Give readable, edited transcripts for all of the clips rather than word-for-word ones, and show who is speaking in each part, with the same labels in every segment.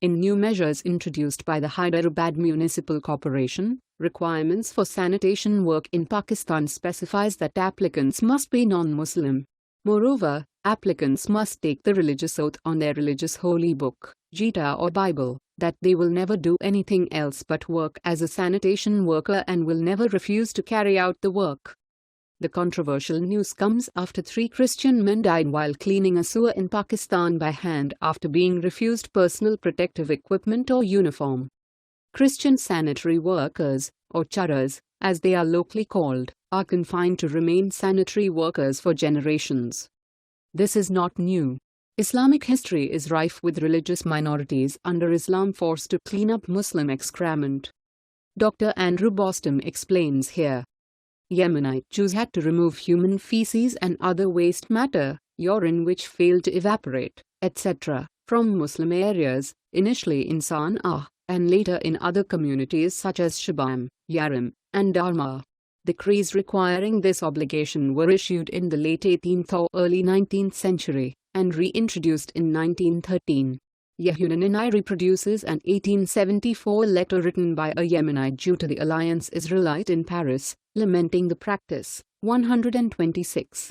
Speaker 1: In new measures introduced by the Hyderabad Municipal Corporation, requirements for sanitation work in Pakistan specifies that applicants must be non-Muslim. Moreover, applicants must take the religious oath on their religious holy book, Gita or Bible, that they will never do anything else but work as a sanitation worker and will never refuse to carry out the work. The controversial news comes after 3 Christian men died while cleaning a sewer in Pakistan by hand after being refused personal protective equipment or uniform. Christian sanitary workers, or churras, as they are locally called, are confined to remain sanitary workers for generations. This is not new. Islamic history is rife with religious minorities under Islam forced to clean up Muslim excrement. Dr. Andrew Boston explains here. Yemenite Jews had to remove human feces and other waste matter, urine which failed to evaporate, etc., from Muslim areas, initially in Sana'a, and later in other communities such as Shabam, Yaram, and Dharma. Decrees requiring this obligation were issued in the late 18th or early 19th century, and reintroduced in 1913. Yehunanini reproduces an 1874 letter written by a Yemenite Jew to the Alliance Israelite in Paris, lamenting the practice. 126.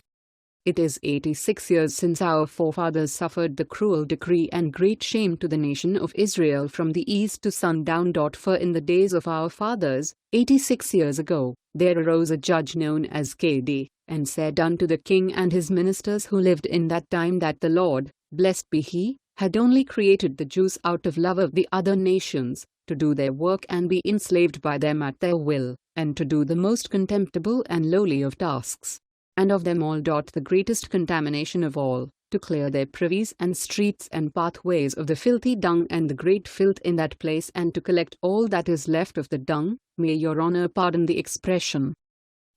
Speaker 1: It is 86 years since our forefathers suffered the cruel decree and great shame to the nation of Israel from the east to sundown. For in the days of our fathers, 86 years ago, there arose a judge known as Kadi, and said unto the king and his ministers who lived in that time that the Lord, blessed be he, had only created the Jews out of love of the other nations, to do their work and be enslaved by them at their will, and to do the most contemptible and lowly of tasks. And of them all. The greatest contamination of all, to clear their privies and streets and pathways of the filthy dung and the great filth in that place, and to collect all that is left of the dung, may your honor pardon the expression.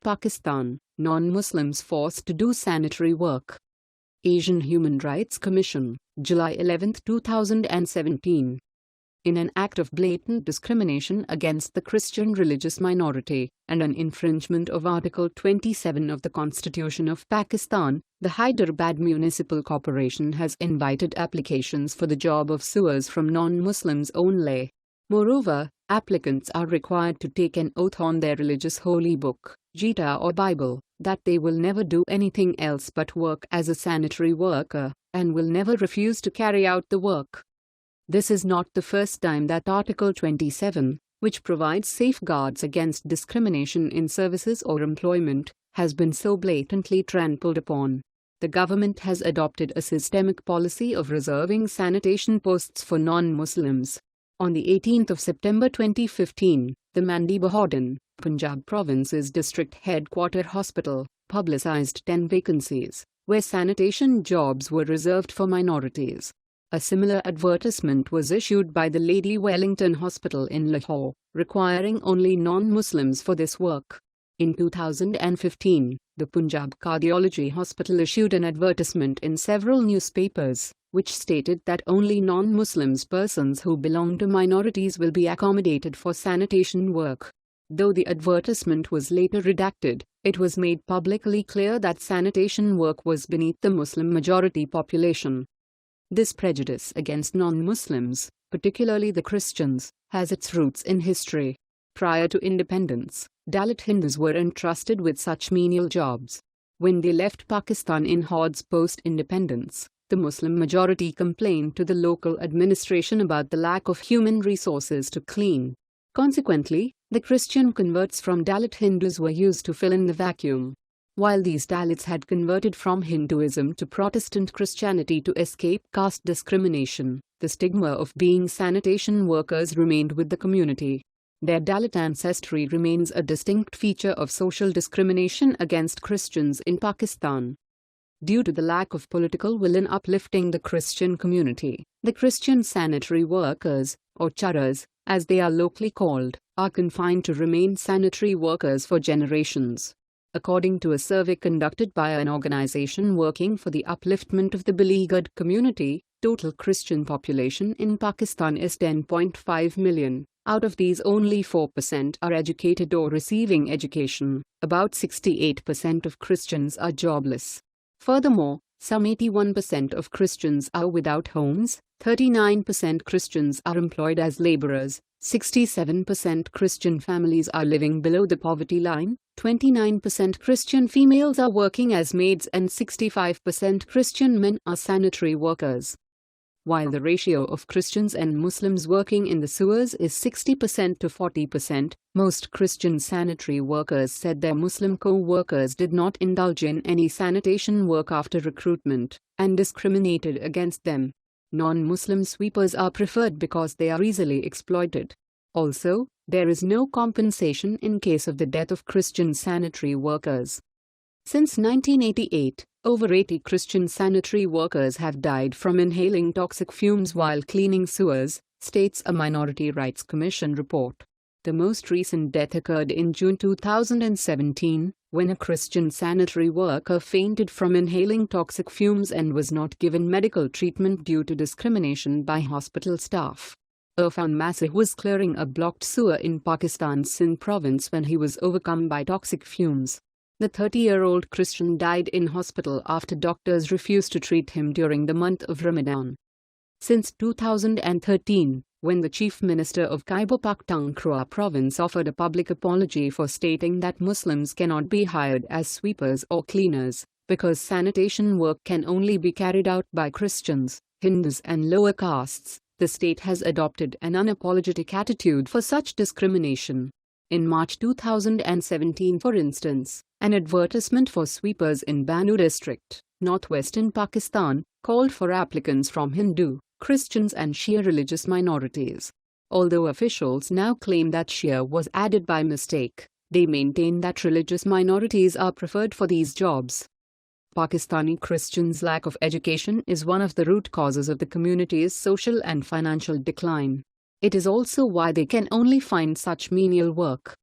Speaker 1: Pakistan, non-Muslims forced to do sanitary work. Asian Human Rights Commission, July 11, 2017. In an act of blatant discrimination against the Christian religious minority, and an infringement of Article 27 of the Constitution of Pakistan, the Hyderabad Municipal Corporation has invited applications for the job of sewers from non-Muslims only. Moreover, applicants are required to take an oath on their religious holy book, Gita or Bible, that they will never do anything else but work as a sanitary worker, and will never refuse to carry out the work. This is not the first time that Article 27, which provides safeguards against discrimination in services or employment, has been so blatantly trampled upon. The government has adopted a systemic policy of reserving sanitation posts for non-Muslims. On the 18th of September 2015, the Mandi Bahauddin, Punjab Province's district headquarter hospital, publicized 10 vacancies, where sanitation jobs were reserved for minorities. A similar advertisement was issued by the Lady Wellington Hospital in Lahore, requiring only non-Muslims for this work. In 2015, the Punjab Cardiology Hospital issued an advertisement in several newspapers, which stated that only non-Muslims persons who belong to minorities will be accommodated for sanitation work. Though the advertisement was later redacted, it was made publicly clear that sanitation work was beneath the Muslim majority population. This prejudice against non-Muslims, particularly the Christians, has its roots in history. Prior to independence, Dalit Hindus were entrusted with such menial jobs. When they left Pakistan in hordes post-independence, the Muslim majority complained to the local administration about the lack of human resources to clean. Consequently, the Christian converts from Dalit Hindus were used to fill in the vacuum. While these Dalits had converted from Hinduism to Protestant Christianity to escape caste discrimination, the stigma of being sanitation workers remained with the community. Their Dalit ancestry remains a distinct feature of social discrimination against Christians in Pakistan. Due to the lack of political will in uplifting the Christian community, the Christian sanitary workers, or churras, as they are locally called, are confined to remain sanitary workers for generations. According to a survey conducted by an organization working for the upliftment of the beleaguered community, total Christian population in Pakistan is 10.5 million. Out of these, only 4% are educated or receiving education. About 68% of Christians are jobless. Furthermore, Some 81% of Christians are without homes, 39% Christians are employed as laborers, 67% Christian families are living below the poverty line, 29% Christian females are working as maids, and 65% Christian men are sanitary workers. While the ratio of Christians and Muslims working in the sewers is 60% to 40%, most Christian sanitary workers said their Muslim co-workers did not indulge in any sanitation work after recruitment, and discriminated against them. Non-Muslim sweepers are preferred because they are easily exploited. Also, there is no compensation in case of the death of Christian sanitary workers. Since 1988, over 80 Christian sanitary workers have died from inhaling toxic fumes while cleaning sewers, states a Minority Rights Commission report. The most recent death occurred in June 2017, when a Christian sanitary worker fainted from inhaling toxic fumes and was not given medical treatment due to discrimination by hospital staff. Irfan Masih was clearing a blocked sewer in Pakistan's Sindh province when he was overcome by toxic fumes. The 30-year-old Christian died in hospital after doctors refused to treat him during the month of Ramadan. Since 2013, when the Chief Minister of Khyber Pakhtunkhwa province offered a public apology for stating that Muslims cannot be hired as sweepers or cleaners, because sanitation work can only be carried out by Christians, Hindus and lower castes, the state has adopted an unapologetic attitude for such discrimination. In March 2017, for instance, an advertisement for sweepers in Bannu district, northwestern Pakistan, called for applicants from Hindu, Christians and Shia religious minorities. Although officials now claim that Shia was added by mistake, they maintain that religious minorities are preferred for these jobs. Pakistani Christians' lack of education is one of the root causes of the community's social and financial decline. It is also why they can only find such menial work.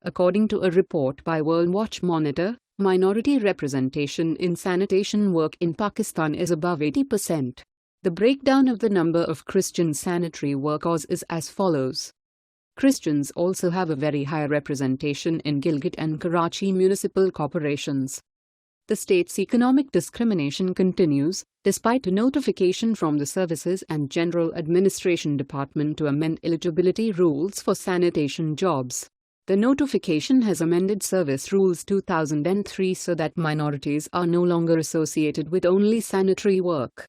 Speaker 1: According to a report by World Watch Monitor, minority representation in sanitation work in Pakistan is above 80%. The breakdown of the number of Christian sanitary workers is as follows. Christians also have a very high representation in Gilgit and Karachi municipal corporations. The state's economic discrimination continues, despite a notification from the Services and General Administration Department to amend eligibility rules for sanitation jobs. The notification has amended Service Rules 2003 so that minorities are no longer associated with only sanitary work.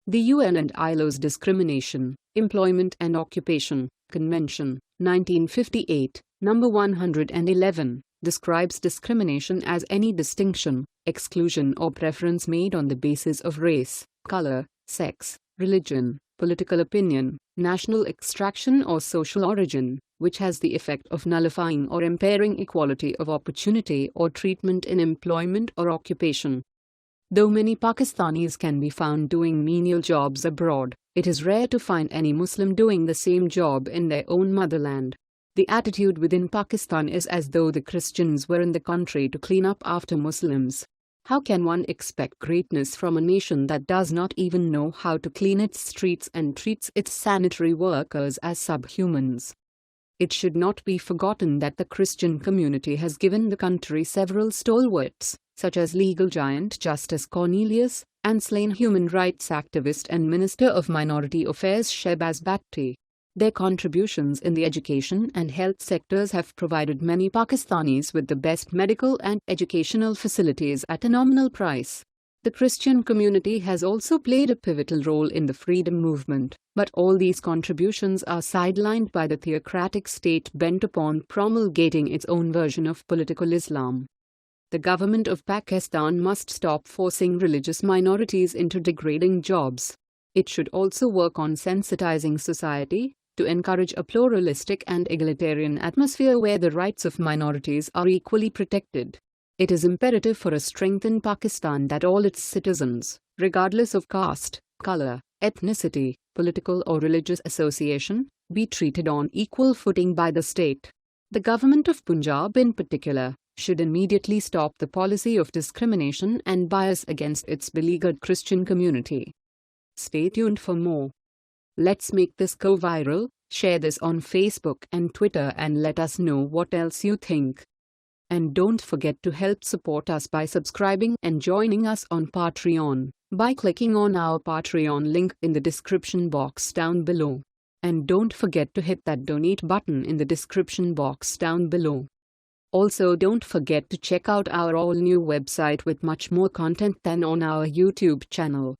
Speaker 1: The UN and ILO's Discrimination, Employment and Occupation Convention, 1958, number 111, describes discrimination as any distinction, exclusion or preference made on the basis of race, color, sex, religion, political opinion, national extraction or social origin, which has the effect of nullifying or impairing equality of opportunity or treatment in employment or occupation. Though many Pakistanis can be found doing menial jobs abroad, it is rare to find any Muslim doing the same job in their own motherland. The attitude within Pakistan is as though the Christians were in the country to clean up after Muslims. How can one expect greatness from a nation that does not even know how to clean its streets and treats its sanitary workers as subhumans? It should not be forgotten that the Christian community has given the country several stalwarts, such as legal giant Justice Cornelius, and slain human rights activist and Minister of Minority Affairs Shehbaz Bhatti. Their contributions in the education and health sectors have provided many Pakistanis with the best medical and educational facilities at a nominal price. The Christian community has also played a pivotal role in the freedom movement, but all these contributions are sidelined by the theocratic state bent upon promulgating its own version of political Islam. The government of Pakistan must stop forcing religious minorities into degrading jobs. It should also work on sensitizing society to encourage a pluralistic and egalitarian atmosphere where the rights of minorities are equally protected. It is imperative for a strengthened Pakistan that all its citizens, regardless of caste, color, ethnicity, political or religious association, be treated on equal footing by the state. The government of Punjab in particular should immediately stop the policy of discrimination and bias against its beleaguered Christian community. Stay tuned for more. Let's make this go viral. Share this on Facebook and Twitter and let us know what else you think. And don't forget to help support us by subscribing and joining us on Patreon by clicking on our Patreon link in the description box down below. And don't forget to hit that donate button in the description box down below. Also, don't forget to check out our all-new website with much more content than on our YouTube channel.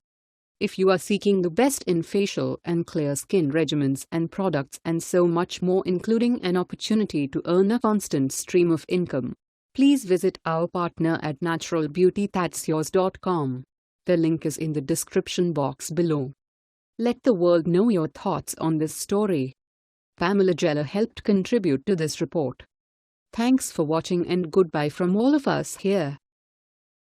Speaker 1: If you are seeking the best in facial and clear skin regimens and products and so much more, including an opportunity to earn a constant stream of income, please visit our partner at naturalbeautythat'syours.com. The link is in the description box below. Let the world know your thoughts on this story. Pamela Geller helped contribute to this report. Thanks for watching and goodbye from all of us here.